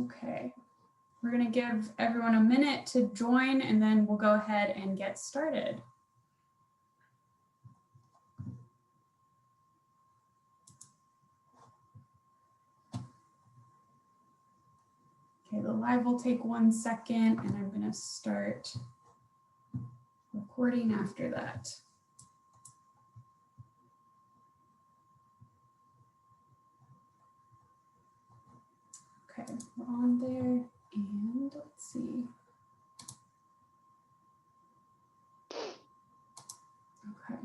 Okay, we're going to give everyone a minute to join and then we'll go ahead and get started. Okay, the live will take 1 second and I'm going to start recording after that. Okay, we're on there and let's see. Okay.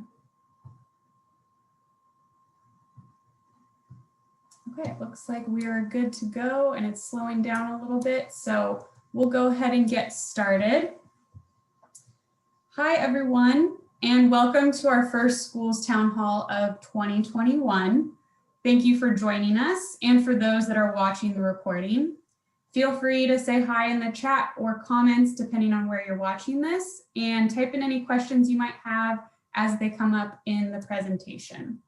Okay, it looks like we are good to go and it's slowing down a little bit, so we'll go ahead and get started. Hi everyone, and welcome to our first Schools Town Hall of 2021. Thank you for joining us, and for those that are watching the recording, feel free to say hi in the chat or comments depending on where you're watching this, and type in any questions you might have as they come up in the presentation.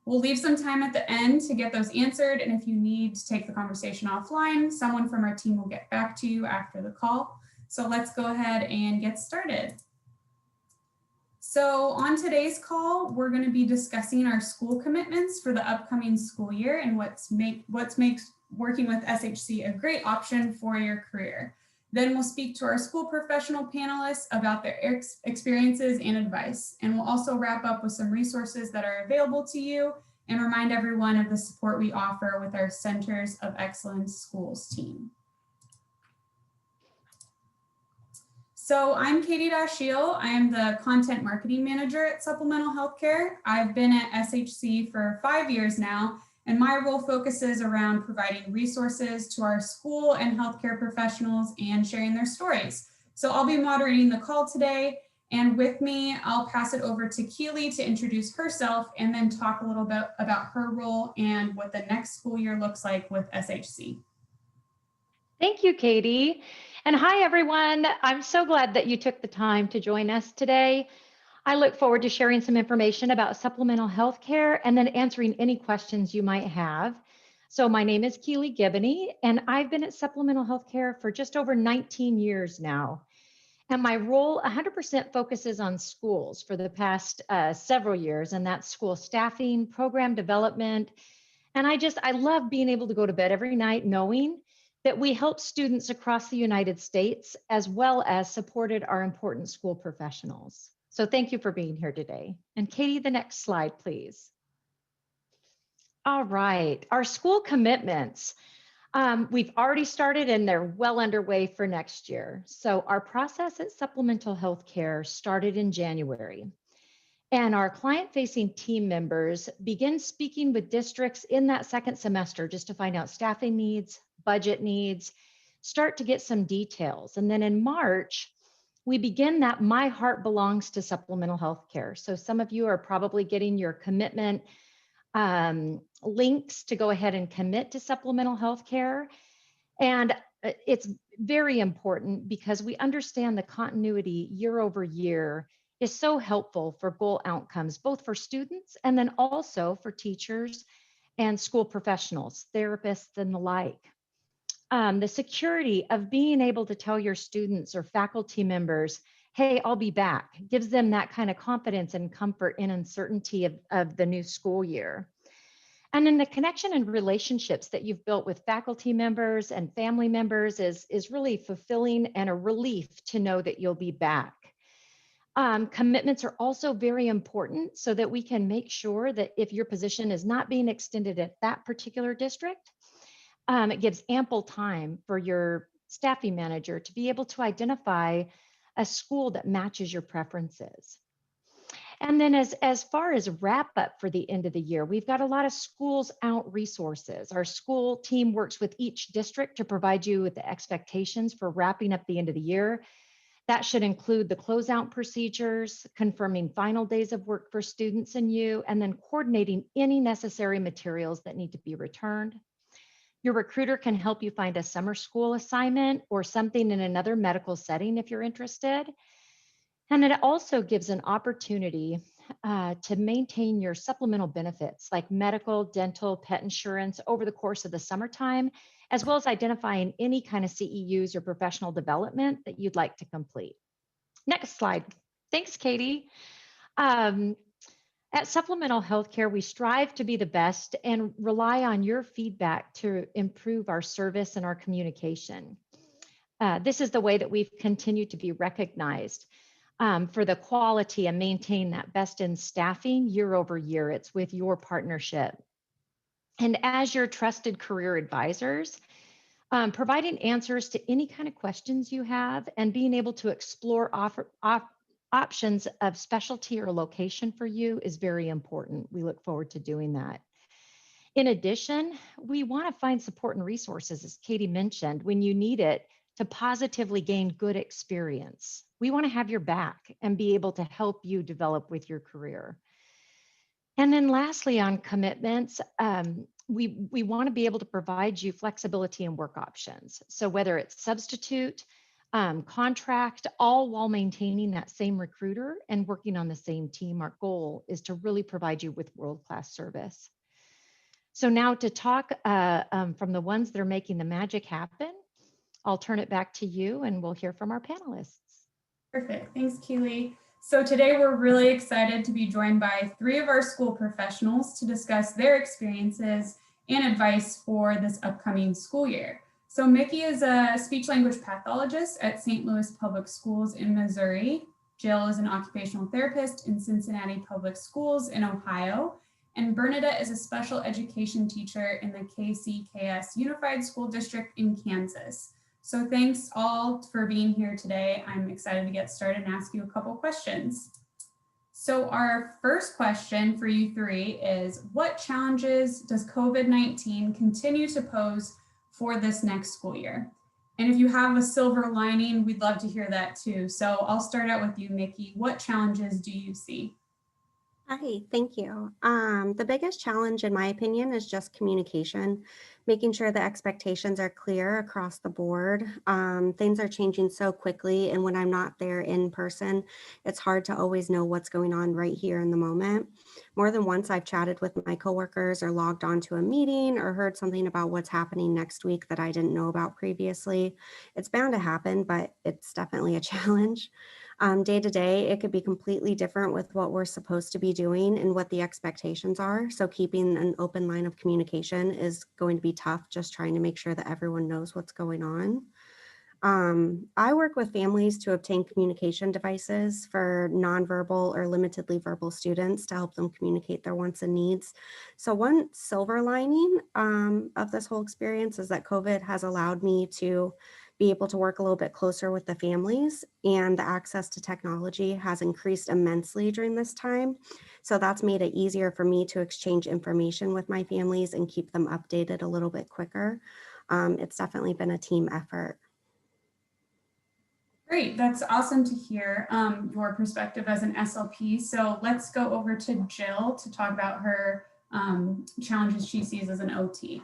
We'll leave some time at the end to get those answered, and if you need to take the conversation offline, someone from our team will get back to you after the call. So let's go ahead and get started. So on today's call, we're going to be discussing our school commitments for the upcoming school year and what makes working with SHC a great option for your career. Then we'll speak to our school professional panelists about their experiences and advice. And we'll also wrap up with some resources that are available to you and remind everyone of the support we offer with our Centers of Excellence Schools team. So I'm Katie Dashiell. I am the Content Marketing Manager at Supplemental Healthcare. I've been at SHC for 5 years now, and my role focuses around providing resources to our school and healthcare professionals and sharing their stories. So I'll be moderating the call today, and with me, I'll pass it over to Keely to introduce herself and then talk a little bit about her role and what the next school year looks like with SHC. Thank you, Katie. And hi, everyone. I'm so glad that you took the time to join us today. I look forward to sharing some information about supplemental health care and then answering any questions you might have. So my name is Keely Gibney, and I've been at Supplemental Health Care for just over 19 years now. And my role 100% focuses on schools for the past several years, and that's school staffing, program development. And I love being able to go to bed every night knowing that we help students across the United States, as well as supported our important school professionals. So thank you for being here today. And Katie, the next slide, please. All right, our school commitments. We've already started and they're well underway for next year. So our process at Supplemental Healthcare started in January. And our client-facing team members begin speaking with districts in that second semester just to find out staffing needs, budget needs, start to get some details. And then in March, we begin that My Heart Belongs to Supplemental Healthcare. So some of you are probably getting your commitment links to go ahead and commit to supplemental healthcare. And it's very important because we understand the continuity year over year is so helpful for goal outcomes, both for students and then also for teachers and school professionals, therapists and the like. The security of being able to tell your students or faculty members, hey, I'll be back, gives them that kind of confidence and comfort in uncertainty of the new school year. And then the connection and relationships that you've built with faculty members and family members is really fulfilling and a relief to know that you'll be back. Commitments are also very important so that we can make sure that if your position is not being extended at that particular district, it gives ample time for your staffing manager to be able to identify a school that matches your preferences. And then as far as wrap up for the end of the year, we've got a lot of schools out resources. Our school team works with each district to provide you with the expectations for wrapping up the end of the year. That should include the closeout procedures, confirming final days of work for students and you, and then coordinating any necessary materials that need to be returned. Your recruiter can help you find a summer school assignment or something in another medical setting if you're interested. And it also gives an opportunity to maintain your supplemental benefits like medical, dental, pet insurance over the course of the summertime, as well as identifying any kind of CEUs or professional development that you'd like to complete. Next slide. Thanks, Katie. At Supplemental Healthcare, we strive to be the best and rely on your feedback to improve our service and our communication. This is the way that we've continued to be recognized for the quality and maintain that best in staffing year over year. It's with your partnership. And as your trusted career advisors, providing answers to any kind of questions you have and being able to explore options of specialty or location for you is very important. We look forward to doing that. In addition, we want to find support and resources, as Katie mentioned, when you need it to positively gain good experience. We want to have your back and be able to help you develop with your career. And then lastly, on commitments, we want to be able to provide you flexibility and work options. So whether it's substitute, contract, all while maintaining that same recruiter and working on the same team, our goal is to really provide you with world-class service. So now to talk from the ones that are making the magic happen, I'll turn it back to you and we'll hear from our panelists. Perfect, thanks Keely. So today we're really excited to be joined by 3 of our school professionals to discuss their experiences and advice for this upcoming school year. So Mikki is a speech language pathologist at St. Louis Public Schools in Missouri. Jill is an occupational therapist in Cincinnati Public Schools in Ohio. And Bernadette is a special education teacher in the KCKS Unified School District in Kansas. So thanks all for being here today. I'm excited to get started and ask you a couple questions. So our first question for you 3 is, what challenges does COVID-19 continue to pose for this next school year? And if you have a silver lining, we'd love to hear that too. So I'll start out with you, Mikki. What challenges do you see? Hi, thank you. The biggest challenge, in my opinion, is just communication, making sure the expectations are clear across the board. Things are changing so quickly, and when I'm not there in person, it's hard to always know what's going on right here in the moment. More than once, I've chatted with my coworkers or logged onto a meeting or heard something about what's happening next week that I didn't know about previously. It's bound to happen, but it's definitely a challenge. Day to day, it could be completely different with what we're supposed to be doing and what the expectations are. So keeping an open line of communication is going to be tough, just trying to make sure that everyone knows what's going on. I work with families to obtain communication devices for nonverbal or limitedly verbal students to help them communicate their wants and needs. So one silver lining of this whole experience is that COVID has allowed me to be able to work a little bit closer with the families, and the access to technology has increased immensely during this time. So that's made it easier for me to exchange information with my families and keep them updated a little bit quicker. It's definitely been a team effort. Great, that's awesome to hear your perspective as an SLP. So let's go over to Jill to talk about her challenges she sees as an OT.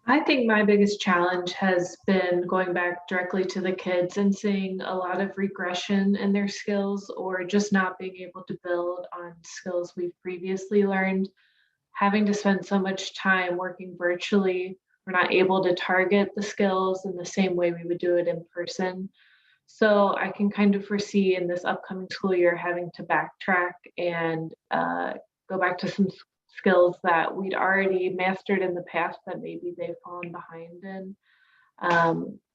I think my biggest challenge has been going back directly to the kids and seeing a lot of regression in their skills, or just not being able to build on skills we've previously learned. Having to spend so much time working virtually, we're not able to target the skills in the same way we would do it in person. So I can kind of foresee in this upcoming school year having to backtrack and go back to some skills that we'd already mastered in the past that maybe they've fallen behind in.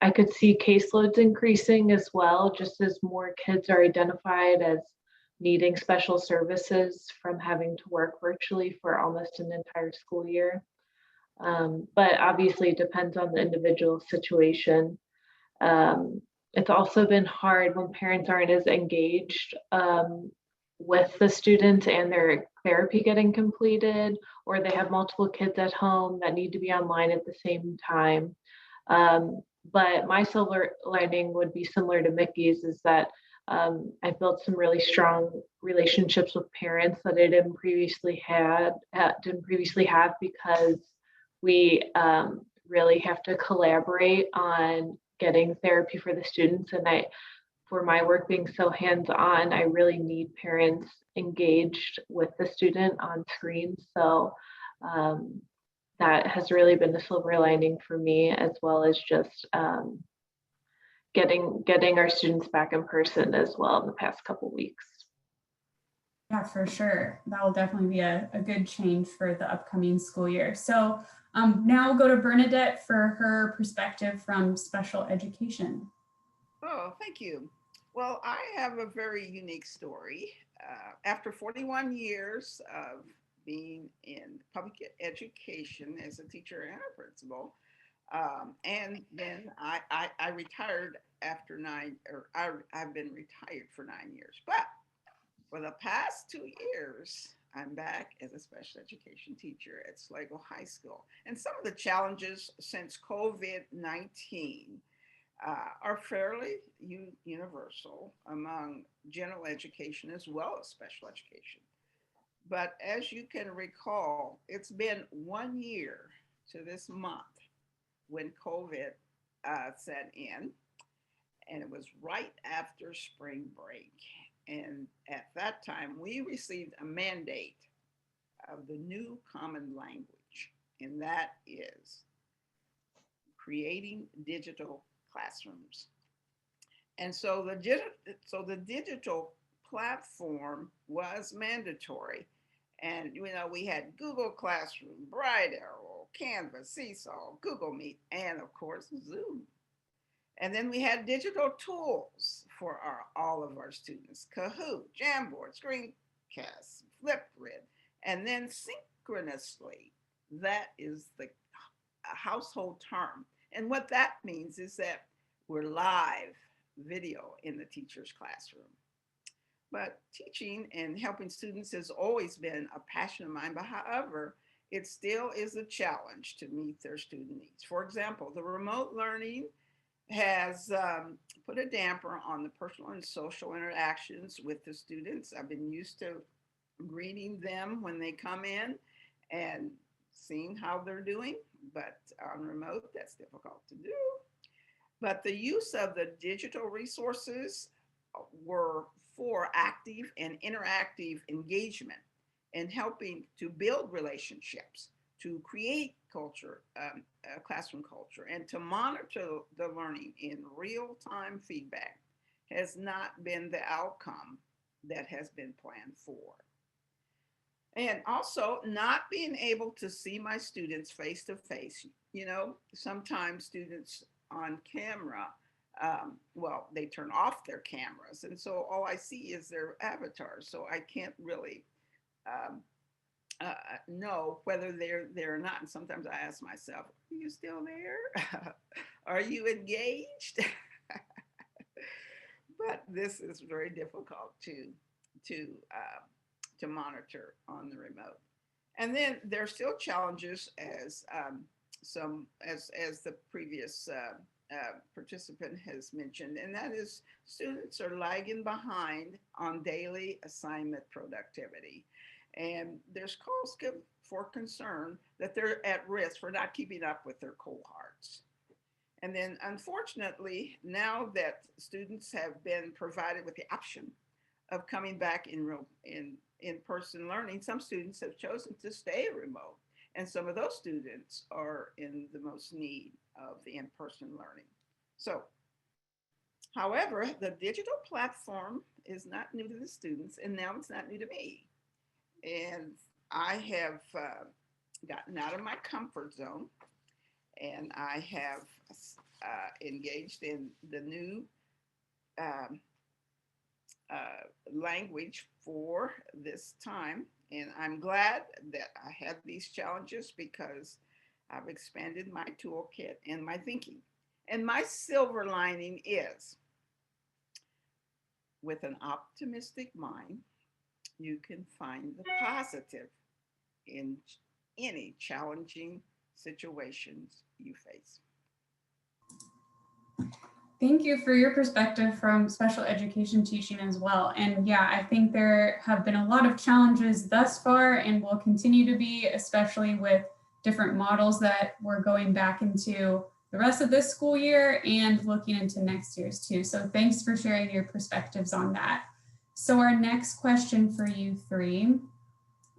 I could see caseloads increasing as well, just as more kids are identified as needing special services from having to work virtually for almost an entire school year. But obviously it depends on the individual situation. It's also been hard when parents aren't as engaged with the students and their therapy getting completed, or they have multiple kids at home that need to be online at the same time. But my silver lining would be similar to Mikki's, is that I've built some really strong relationships with parents that I didn't previously have because we really have to collaborate on getting therapy for the students. And for my work being so hands-on, I really need parents engaged with the student on screen. So that has really been the silver lining for me, as well as just getting our students back in person as well in the past couple weeks. Yeah, for sure. That will definitely be a good change for the upcoming school year. So now we'll go to Bernadette for her perspective from special education. Oh, thank you. Well, I have a very unique story. After 41 years of being in public education as a teacher and a principal, and then I retired after I've been retired for 9 years. But for the past 2 years, I'm back as a special education teacher at Sligo High School. And some of the challenges since COVID-19 are fairly universal among general education as well as special education. But as you can recall, it's been 1 year to this month when COVID set in, and it was right after spring break. And at that time, we received a mandate of the new common language, and that is creating digital classrooms. And so the digital platform was mandatory. And we had Google Classroom, Bright Arrow, Canvas, Seesaw, Google Meet, and of course, Zoom. And then we had digital tools for all of our students: Kahoot, Jamboard, Screencast, Flipgrid, and then synchronously. That is the household term. And what that means is that we're live video in the teacher's classroom. But teaching and helping students has always been a passion of mine, but however, it still is a challenge to meet their student needs. For example, the remote learning has put a damper on the personal and social interactions with the students. I've been used to greeting them when they come in and seeing how they're doing, but on remote, that's difficult to do. But the use of the digital resources were for active and interactive engagement and helping to build relationships, to create culture, classroom culture, and to monitor the learning in real-time feedback has not been the outcome that has been planned for. And also not being able to see my students face to face. Sometimes students on camera, they turn off their cameras. And so all I see is their avatars. So I can't really know whether they're there or not. And sometimes I ask myself, are you still there? Are you engaged? But this is very difficult to monitor on the remote. And then there are still challenges as the previous participant has mentioned, and that is students are lagging behind on daily assignment productivity. And there's cause for concern that they're at risk for not keeping up with their cohorts. And then unfortunately, now that students have been provided with the option of coming back in-person learning, some students have chosen to stay remote. And some of those students are in the most need of the in-person learning. So, however, the digital platform is not new to the students, and now it's not new to me. And I have gotten out of my comfort zone, and I have engaged in the new language for this time. And I'm glad that I had these challenges because I've expanded my toolkit and my thinking. And my silver lining is, with an optimistic mind, you can find the positive in any challenging situations you face. Thank you for your perspective from special education teaching as well. And yeah, I think there have been a lot of challenges thus far and will continue to be, especially with different models that we're going back into the rest of this school year and looking into next year's too. So thanks for sharing your perspectives on that. So our next question for you three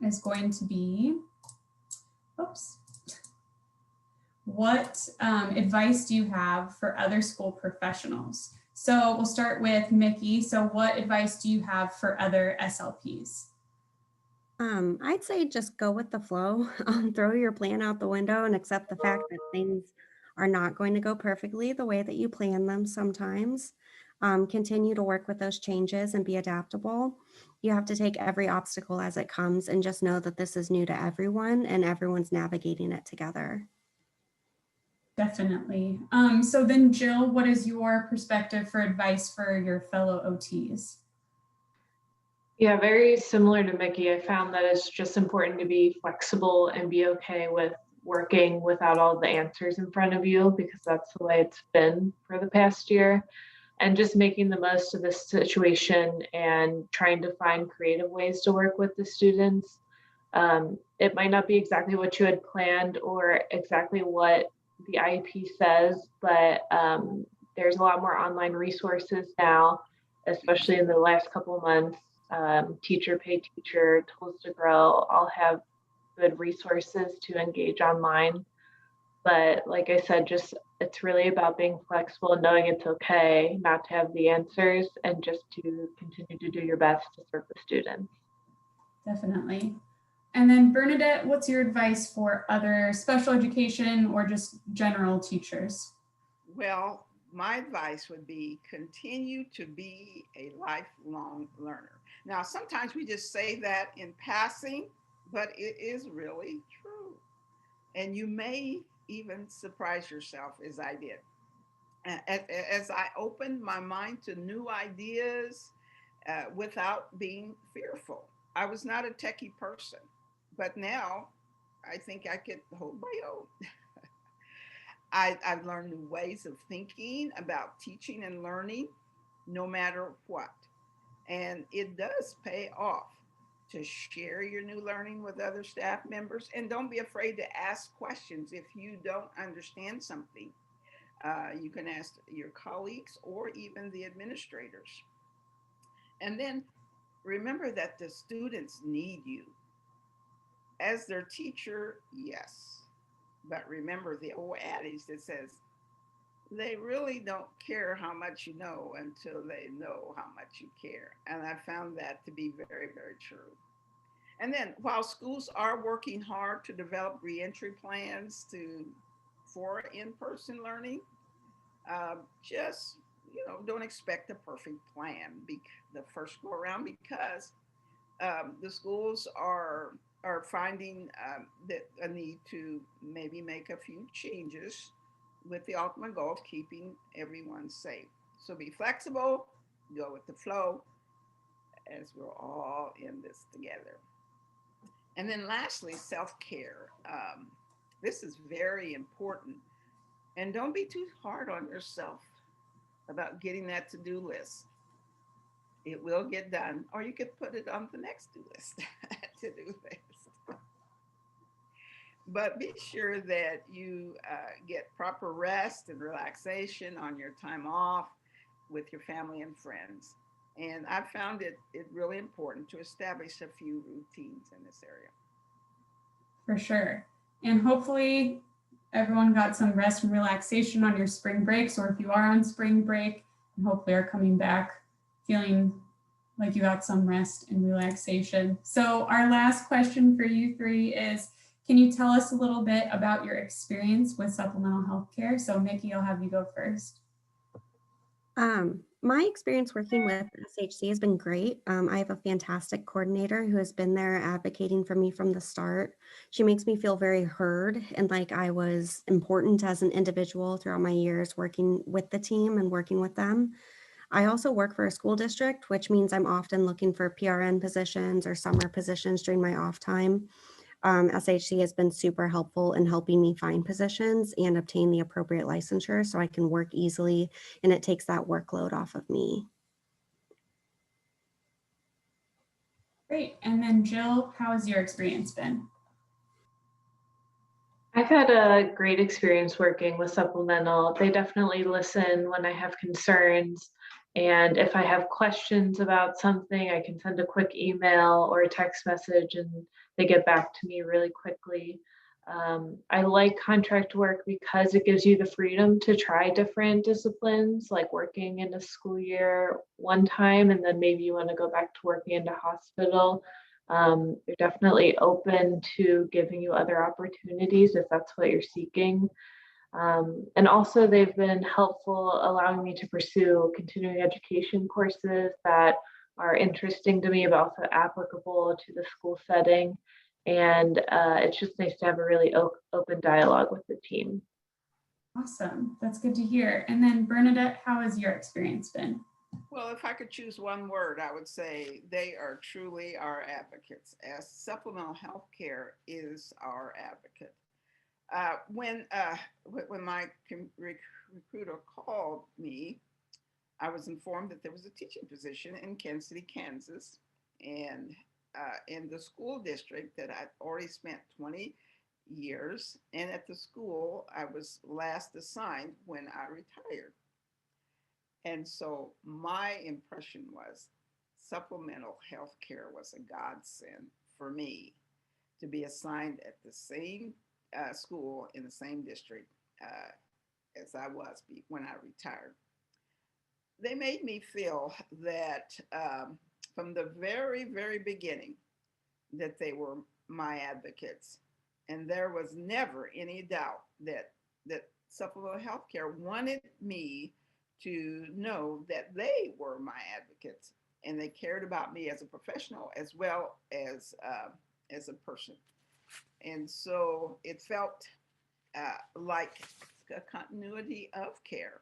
is going to be, oops. What advice do you have for other school professionals? So we'll start with Mikki. So what advice do you have for other SLPs? I'd say just go with the flow. Throw your plan out the window and accept the fact that things are not going to go perfectly the way that you plan them sometimes. Continue to work with those changes and be adaptable. You have to take every obstacle as it comes and just know that this is new to everyone and everyone's navigating it together. Definitely. So then Jill, what is your perspective for advice for your fellow OTs? Yeah, very similar to Mikki. I found that it's just important to be flexible and be okay with working without all the answers in front of you, because that's the way it's been for the past year. And just making the most of this situation and trying to find creative ways to work with the students. It might not be exactly what you had planned or exactly what the IEP says, but there's a lot more online resources now, especially in the last couple of months. Teacher Pay Teacher, Tools to Grow, all have good resources to engage online. But like I said, just it's really about being flexible and knowing it's okay not to have the answers and just to continue to do your best to serve the students. Definitely. And then Bernadette, what's your advice for other special education or just general teachers? Well, my advice would be continue to be a lifelong learner. Now, sometimes we just say that in passing, but it is really true. And you may even surprise yourself, as I did. As I opened my mind to new ideas without being fearful. I was not a techie person, but now I think I could hold my own. I've learned new ways of thinking about teaching and learning, no matter what. And it does pay off to share your new learning with other staff members. And don't be afraid to ask questions if you don't understand something. You can ask your colleagues or even the administrators. And then remember that the students need you. As their teacher, yes. But remember the old adage that says, they really don't care how much you know until they know how much you care. And I found that to be very, very true. And then while schools are working hard to develop reentry plans for in-person learning, just don't expect a perfect plan the first go around, because the schools are finding that a need to maybe make a few changes with the ultimate goal of keeping everyone safe. So be flexible, go with the flow, as we're all in this together. And then lastly, self-care. This is very important. And don't be too hard on yourself about getting that to-do list. It will get done, or you could put it on the next to-do list. But be sure that you get proper rest and relaxation on your time off with your family and friends. And I found it really important to establish a few routines in this area. For sure. And hopefully everyone got some rest and relaxation on your spring breaks, or if you are on spring break, and hopefully are coming back feeling like you got some rest and relaxation. So our last question for you three is, can you tell us a little bit about your experience with supplemental health care? So Mikki, I'll have you go first. My experience working with SHC has been great. I have a fantastic coordinator who has been there advocating for me from the start. She makes me feel very heard and like I was important as an individual throughout my years working with the team and working with them. I also work for a school district, which means I'm often looking for PRN positions or summer positions during my off time. SHC has been super helpful in helping me find positions and obtain the appropriate licensure so I can work easily, and it takes that workload off of me. Great. And then Jill, how has your experience been? I've had a great experience working with supplemental. They definitely listen when I have concerns. And if I have questions about something, I can send a quick email or a text message and they get back to me really quickly. I like contract work because it gives you the freedom to try different disciplines, like working in a school year one time, and then maybe you want to go back to working in a hospital. They're definitely open to giving you other opportunities if that's what you're seeking. And also they've been helpful allowing me to pursue continuing education courses that are interesting to me, but also applicable to the school setting. And it's just nice to have a really open dialogue with the team. Awesome. That's good to hear. And then Bernadette, how has your experience been? Well, if I could choose one word, I would say they are truly our advocates, as supplemental health care is our advocate. When my recruiter called me, I was informed that there was a teaching position in Kansas City, Kansas, and in the school district that I'd already spent 20 years. And at the school, I was last assigned when I retired. And so my impression was supplemental health care was a godsend for me to be assigned at the same school in the same district as I was when I retired. They made me feel that from the very, very beginning that they were my advocates. And there was never any doubt that supplemental health care wanted me to know that they were my advocates and they cared about me as a professional as well as a person. And so it felt like a continuity of care.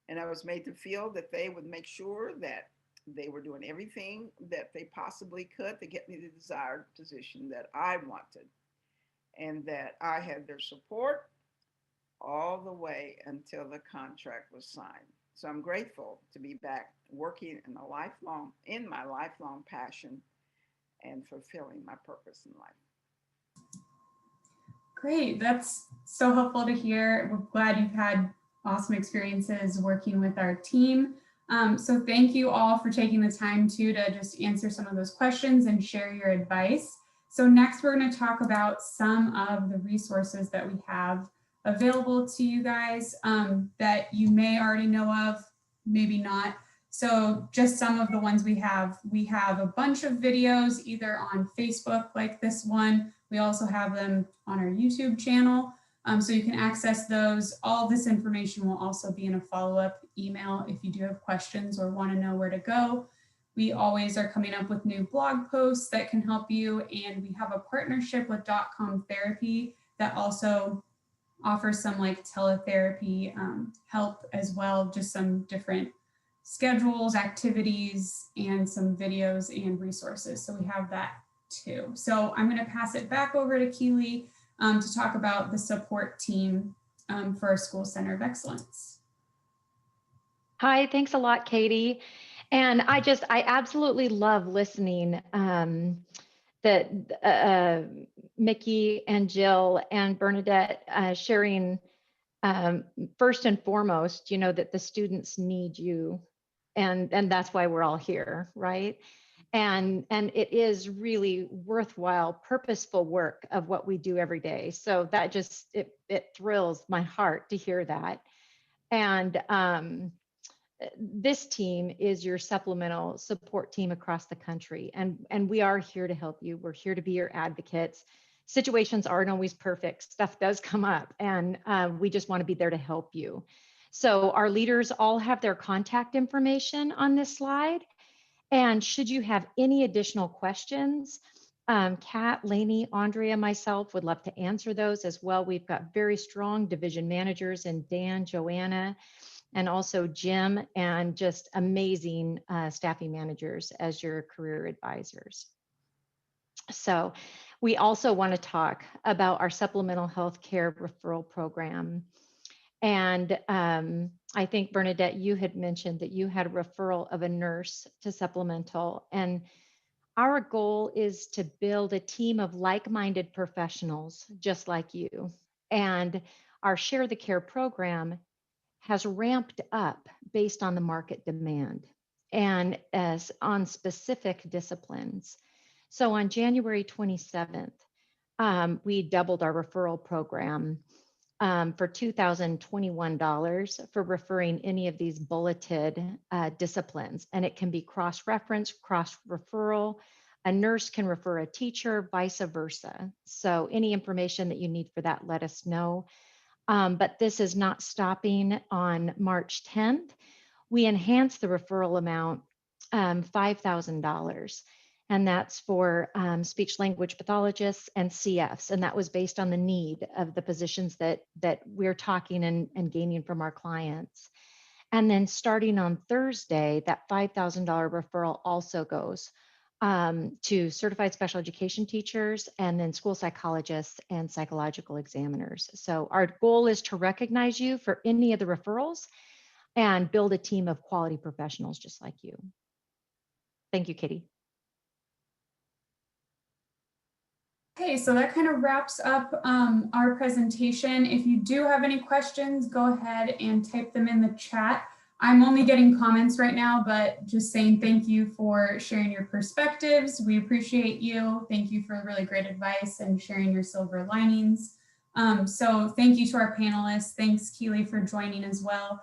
And I was made to feel that they would make sure that they were doing everything that they possibly could to get me the desired position that I wanted, and that I had their support all the way until the contract was signed. So I'm grateful to be back working in my lifelong passion and fulfilling my purpose in life. Great, that's so helpful to hear. We're glad you've had awesome experiences working with our team. So thank you all for taking the time to just answer some of those questions and share your advice. So next we're going to talk about some of the resources that we have available to you guys that you may already know of, maybe not. So just some of the ones we have a bunch of videos either on Facebook like this one. We also have them on our YouTube channel. So you can access those. All this information will also be in a follow-up email if you do have questions or want to know where to go. We always are coming up with new blog posts that can help you. And we have a partnership with .com Therapy that also offers some like teletherapy help as well, just some different schedules, activities, and some videos and resources. So we have that too. So I'm going to pass it back over to Keely to talk about the support team for our School Center of Excellence. Hi, thanks a lot, Katie. And I absolutely love listening that Mikki and Jill and Bernadette sharing first and foremost, that the students need you, and that's why we're all here, right? And it is really worthwhile, purposeful work of what we do every day. So that just it thrills my heart to hear that. And this team is your supplemental support team across the country, and we are here to help you. We're here to be your advocates. Situations aren't always perfect. Stuff does come up, and we just want to be there to help you. So our leaders all have their contact information on this slide. And should you have any additional questions, Kat, Lainey, Andrea, myself would love to answer those as well. We've got very strong division managers in Dan, Joanna, and also Jim, and just amazing staffing managers as your career advisors. So we also want to talk about our supplemental health care referral program. And I think, Bernadette, you had mentioned that you had a referral of a nurse to supplemental. And Our goal is to build a team of like-minded professionals just like you. And our Share the Care program has ramped up based on the market demand and as on specific disciplines. So on January 27th, we doubled our referral program for $2,021 for referring any of these bulleted disciplines. And it can be cross-reference, cross-referral. A nurse can refer a teacher, vice versa. So any information that you need for that, let us know. But this is not stopping on March 10th. We enhanced the referral amount $5,000. And that's for speech language pathologists and CFs. And that was based on the need of the positions that we're talking and gaining from our clients. And then starting on Thursday, that $5,000 referral also goes to certified special education teachers and then school psychologists and psychological examiners. So our goal is to recognize you for any of the referrals and build a team of quality professionals just like you. Thank you, Kitty. Okay, so that kind of wraps up our presentation. If you do have any questions, go ahead and type them in the chat. I'm only getting comments right now, but just saying thank you for sharing your perspectives. We appreciate you. Thank you for really great advice and sharing your silver linings. So thank you to our panelists. Thanks, Keely, for joining as well.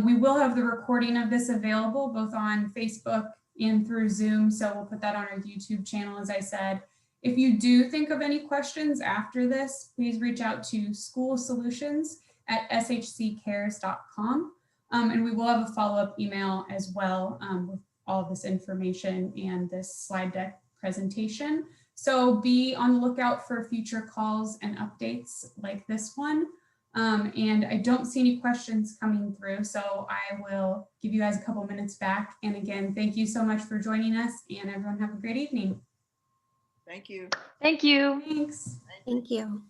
We will have the recording of this available both on Facebook and through Zoom. So we'll put that on our YouTube channel, as I said. If you do think of any questions after this, please reach out to schoolsolutions@shccares.com. And we will have a follow-up email as well with all of this information and this slide deck presentation. So be on the lookout for future calls and updates like this one. And I don't see any questions coming through, so I will give you guys a couple minutes back. And again, thank you so much for joining us, and everyone have a great evening. Thank you. Thank you. Thanks. Thank you.